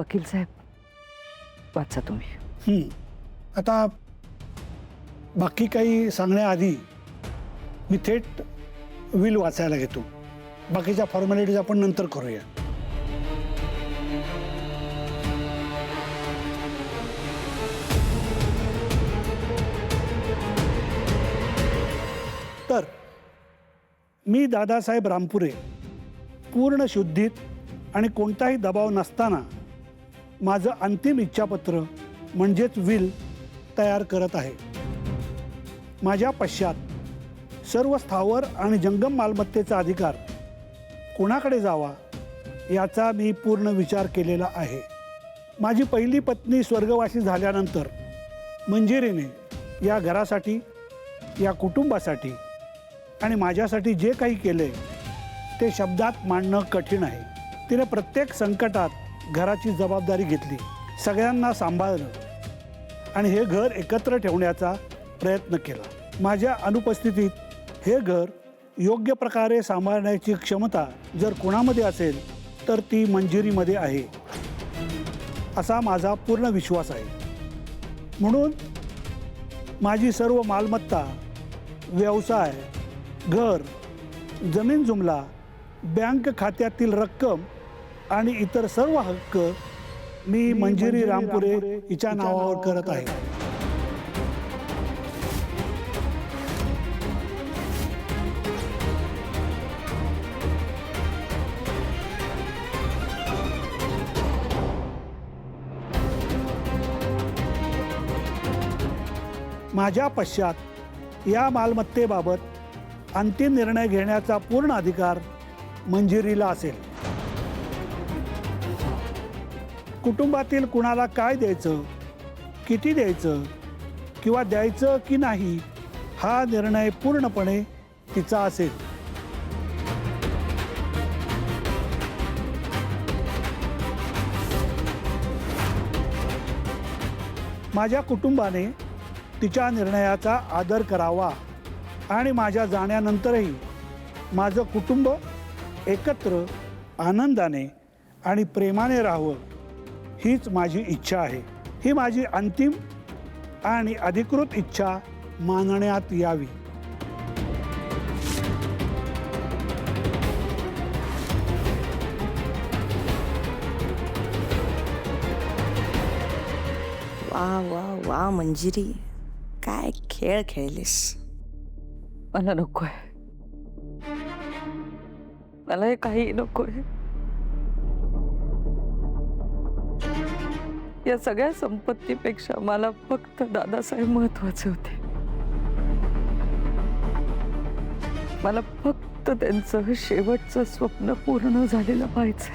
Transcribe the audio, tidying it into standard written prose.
वकील साहेब वाचा तुम्ही. आता बाकी काही सांगण्याआधी मी थेट विल वाचायला घेतो. बाकीच्या फॉर्मॅलिटीज आपण नंतर करूया. तर मी दादासाहेब रामपुरे पूर्ण शुद्धीत आणि कोणताही दबाव नसताना माझं अंतिम इच्छापत्र म्हणजेच विल तयार करत आहे. माझ्या पश्चात सर्व स्थावर आणि जंगम मालमत्तेचा अधिकार कोणाकडे जावा याचा मी पूर्ण विचार केलेला आहे. माझी पहिली पत्नी स्वर्गवासी झाल्यानंतर मंजिरीने या घरासाठी, या कुटुंबासाठी आणि माझ्यासाठी जे काही केले ते शब्दात मांडणं कठीण आहे. तिने प्रत्येक संकटात घराची जबाबदारी घेतली, सगळ्यांना सांभाळलं आणि हे घर एकत्र ठेवण्याचा प्रयत्न केला. माझ्या अनुपस्थितीत हे घर योग्य प्रकारे सांभाळण्याची क्षमता जर कोणामध्ये असेल तर ती मंजिरीमध्ये आहे असा माझा पूर्ण विश्वास आहे. म्हणून माझी सर्व मालमत्ता, व्यवसाय, घर, जमीन जुमला, बँक खात्यातील रक्कम आणि इतर सर्व हक्क मी मंजिरी रामपुरे हिच्या नावावर करत आहे. माझ्या पश्चात या मालमत्तेबाबत अंतिम निर्णय घेण्याचा पूर्ण अधिकार मंजिरीला असेल. कुटुंबातील कुणाला काय द्यायचं, किती द्यायचं किंवा द्यायचं की नाही हा निर्णय पूर्णपणे तिचा असेल. माझ्या कुटुंबाने तिच्या निर्णयाचा आदर करावा आणि माझ्या जाण्यानंतरही माझं कुटुंब एकत्र आनंदाने आणि प्रेमाने राहावं हीच माझी इच्छा आहे. ही माझी अंतिम आणि अधिकृत इच्छा मानण्यात यावी. वा वा वा मंजिरी, काय खेळ खेळलीस. मला नकोय, मला हे काही नकोय. या सगळ्या संपत्तीपेक्षा मला फक्त दादासाहेब महत्वाचे होते. मला फक्त त्यांचं शेवटचं स्वप्न पूर्ण झालेलं पाहिजे.